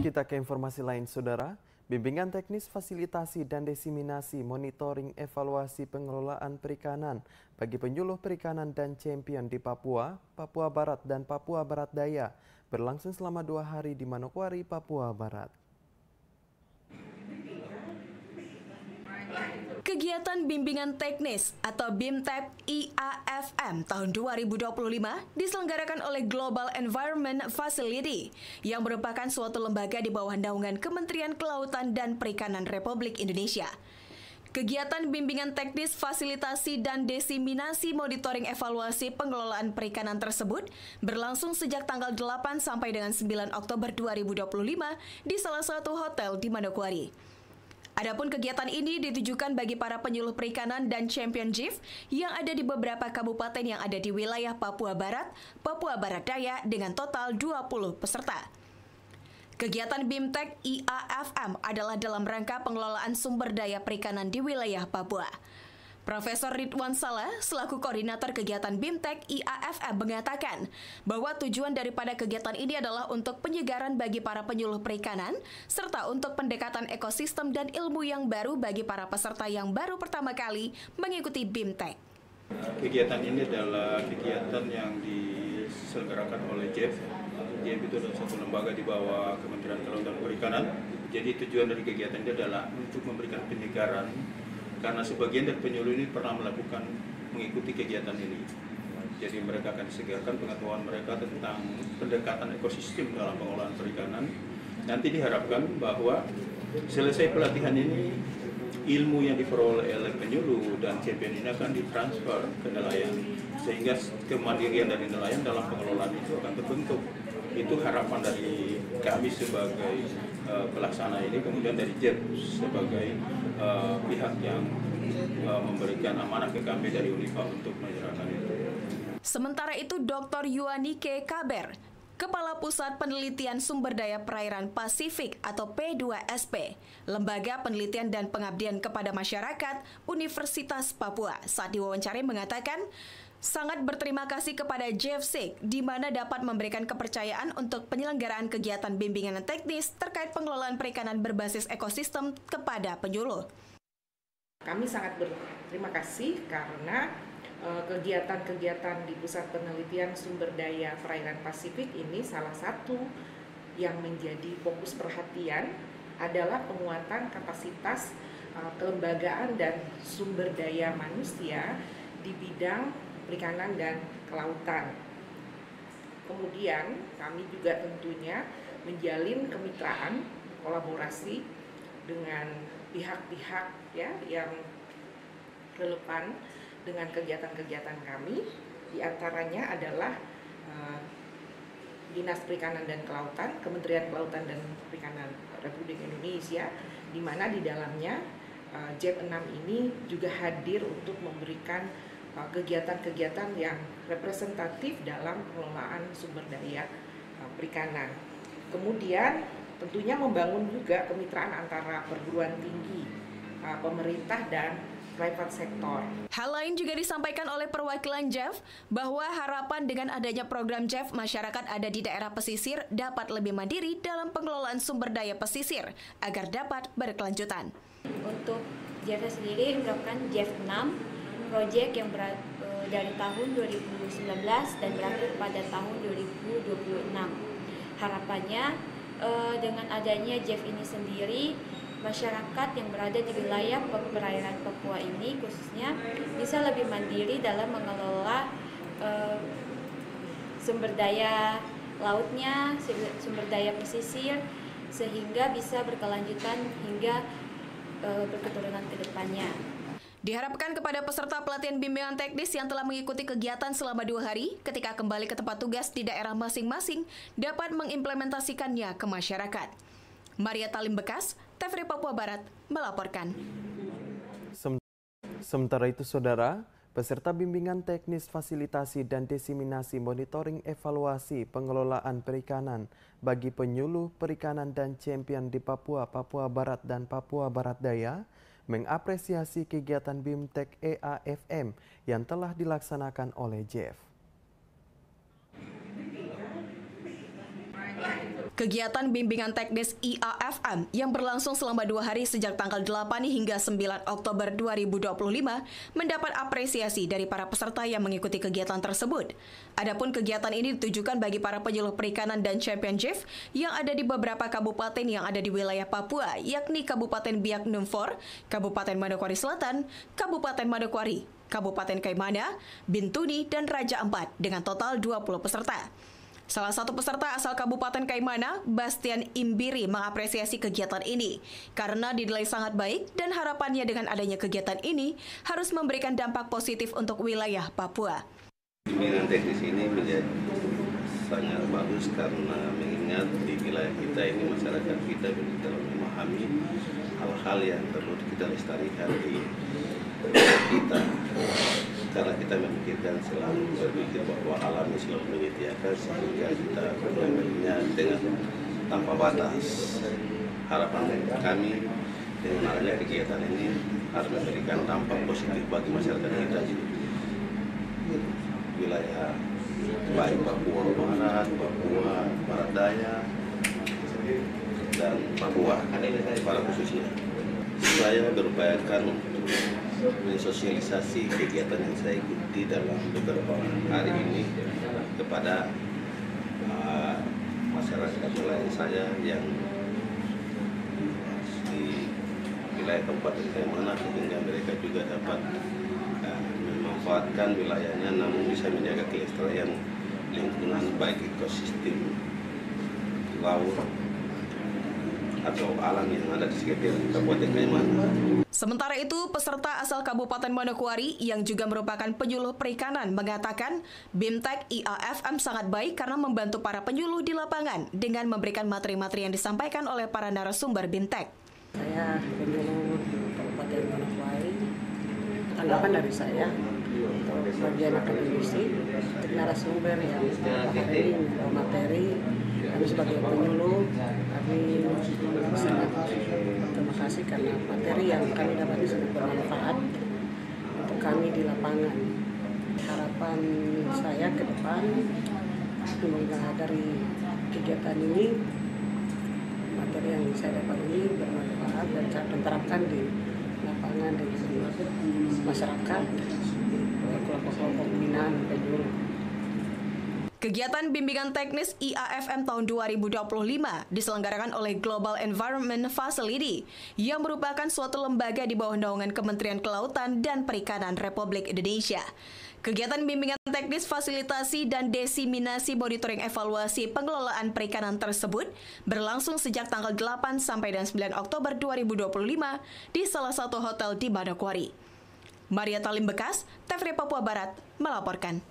Kita ke informasi lain, Saudara. Bimbingan teknis fasilitasi dan diseminasi monitoring evaluasi pengelolaan perikanan bagi penyuluh perikanan dan champion di Papua, Papua Barat dan Papua Barat Daya berlangsung selama 2 hari di Manokwari, Papua Barat. Kegiatan bimbingan teknis atau BIMTEK IAFM tahun 2025 diselenggarakan oleh Global Environment Facility yang merupakan suatu lembaga di bawah naungan Kementerian Kelautan dan Perikanan Republik Indonesia. Kegiatan bimbingan teknis fasilitasi dan diseminasi monitoring evaluasi pengelolaan perikanan tersebut berlangsung sejak tanggal 8 sampai dengan 9 Oktober 2025 di salah satu hotel di Manokwari. Adapun kegiatan ini ditujukan bagi para penyuluh perikanan dan champion JIF yang ada di beberapa kabupaten yang ada di wilayah Papua Barat, Papua Barat Daya dengan total 20 peserta. Kegiatan BIMTEK IAFM adalah dalam rangka pengelolaan sumber daya perikanan di wilayah Papua. Profesor Ridwan Salah selaku koordinator kegiatan BIMTEK IAFM mengatakan bahwa tujuan daripada kegiatan ini adalah untuk penyegaran bagi para penyuluh perikanan serta untuk pendekatan ekosistem dan ilmu yang baru bagi para peserta yang baru pertama kali mengikuti BIMTEK. Kegiatan ini adalah kegiatan yang diselenggarakan oleh JEF. JEF itu adalah satu lembaga di bawah Kementerian Kelautan dan Perikanan. Jadi tujuan dari kegiatan ini adalah untuk memberikan penyegaran karena sebagian dari penyuluh ini pernah mengikuti kegiatan ini. Jadi mereka akan disegarkan pengetahuan mereka tentang pendekatan ekosistem dalam pengelolaan perikanan. Nanti diharapkan bahwa selesai pelatihan ini, ilmu yang diperoleh oleh penyuluh dan champion ini akan ditransfer ke nelayan. Sehingga kemandirian dari nelayan dalam pengelolaan itu akan terbentuk. Itu harapan dari kami sebagai pelaksana ini, kemudian dari JEF sebagai pihak yang memberikan amanah ke kami dari UNIFA untuk menyerahkan itu. Sementara itu, Dr. Yuanike Kaber, Kepala Pusat Penelitian Sumber Daya Perairan Pasifik atau P2SP, Lembaga Penelitian dan Pengabdian kepada Masyarakat Universitas Papua, saat diwawancari mengatakan sangat berterima kasih kepada JEFSIC di mana dapat memberikan kepercayaan untuk penyelenggaraan kegiatan bimbingan teknis terkait pengelolaan perikanan berbasis ekosistem kepada penyuluh. Kami sangat berterima kasih karena kegiatan-kegiatan di Pusat Penelitian Sumber Daya Perairan Pasifik ini salah satu yang menjadi fokus perhatian adalah penguatan kapasitas kelembagaan dan sumber daya manusia di bidang perikanan dan kelautan. Kemudian kami juga tentunya menjalin kemitraan kolaborasi dengan pihak-pihak yang relevan dengan kegiatan-kegiatan kami. Di antaranya adalah Dinas Perikanan dan Kelautan, Kementerian Kelautan dan Perikanan Republik Indonesia, di mana di dalamnya JEF 6 ini juga hadir untuk memberikan kegiatan-kegiatan yang representatif dalam pengelolaan sumber daya perikanan. Kemudian tentunya membangun juga kemitraan antara perguruan tinggi, pemerintah dan private sektor. Hal lain juga disampaikan oleh perwakilan JEF bahwa harapan dengan adanya program JEF, masyarakat ada di daerah pesisir dapat lebih mandiri dalam pengelolaan sumber daya pesisir agar dapat berkelanjutan. Untuk JEF sendiri merupakan JEF 6, proyek yang dari tahun 2019 dan berakhir pada tahun 2026. Harapannya dengan adanya JEF ini sendiri, masyarakat yang berada di wilayah perairan Papua ini khususnya bisa lebih mandiri dalam mengelola sumber daya lautnya, sumber daya pesisir, sehingga bisa berkelanjutan hingga berketurunan ke depannya. Diharapkan kepada peserta pelatihan bimbingan teknis yang telah mengikuti kegiatan selama 2 hari, ketika kembali ke tempat tugas di daerah masing-masing, dapat mengimplementasikannya ke masyarakat. Maria Talim Bekas, TVRI Papua Barat, melaporkan. Sementara itu, Saudara, peserta bimbingan teknis fasilitasi dan diseminasi monitoring evaluasi pengelolaan perikanan bagi penyuluh perikanan dan champion di Papua, Papua Barat dan Papua Barat Daya mengapresiasi kegiatan BIMTEK IAFM yang telah dilaksanakan oleh JEF. Kegiatan bimbingan teknis IAFM yang berlangsung selama 2 hari sejak tanggal 8 hingga 9 Oktober 2025 mendapat apresiasi dari para peserta yang mengikuti kegiatan tersebut. Adapun kegiatan ini ditujukan bagi para penyuluh perikanan dan champion JIF yang ada di beberapa kabupaten yang ada di wilayah Papua, yakni Kabupaten Biak Numfor, Kabupaten Manokwari Selatan, Kabupaten Manokwari, Kabupaten Kaimana, Bintuni, dan Raja Ampat dengan total 20 peserta. Salah satu peserta asal Kabupaten Kaimana, Bastian Imbiri, mengapresiasi kegiatan ini karena dinilai sangat baik dan harapannya dengan adanya kegiatan ini harus memberikan dampak positif untuk wilayah Papua. Bimbingan teknis ini menjadi sangat bagus karena mengingat di wilayah kita ini masyarakat kita dalam memahami hal-hal yang perlu kita lestarikan di kita. Karena kita memikirkan selalu berpikir bahwa alam selalu menyediakan sehingga kita mengambilnya dengan tanpa batas. Harapan kami dengan adanya kegiatan ini harus memberikan dampak positif bagi masyarakat kita di wilayah baik Papua Barat, Papua Barat Daya, dan Papua pada khususnya. Saya berupayakan untuk mensosialisasi kegiatan yang saya ikuti dalam beberapa hari ini kepada masyarakat wilayah saya yang di wilayah Kabupaten Kaimana, sehingga mereka juga dapat memanfaatkan wilayahnya namun bisa menjaga kelestarian lingkungan baik ekosistem laut atau alam yang ada di sekitar Kabupaten Kaimana. Sementara itu, peserta asal Kabupaten Manokwari yang juga merupakan penyuluh perikanan mengatakan BIMTEK IAFM sangat baik karena membantu para penyuluh di lapangan dengan memberikan materi-materi yang disampaikan oleh para narasumber BIMTEK. Saya penyuluh Kabupaten Manokwari, tanggapan dari saya untuk bagian akademisi, narasumber yang materi, kami sebagai penyuluh, kami sangat terima kasih karena materi yang kami dapat sangat bermanfaat untuk kami di lapangan. Harapan saya ke depan, semoga dari kegiatan ini, materi yang saya dapat ini bermanfaat dan saya terapkan di lapangan dan di masyarakat, kelompok-kelompok binaan penyuluh. Kegiatan bimbingan teknis IAFM tahun 2025 diselenggarakan oleh Global Environment Facility yang merupakan suatu lembaga di bawah naungan Kementerian Kelautan dan Perikanan Republik Indonesia. Kegiatan bimbingan teknis fasilitasi dan desiminasi monitoring evaluasi pengelolaan perikanan tersebut berlangsung sejak tanggal 8 sampai 9 Oktober 2025 di salah satu hotel di Manokwari. Maria Talim Bekas, TVRI Papua Barat, melaporkan.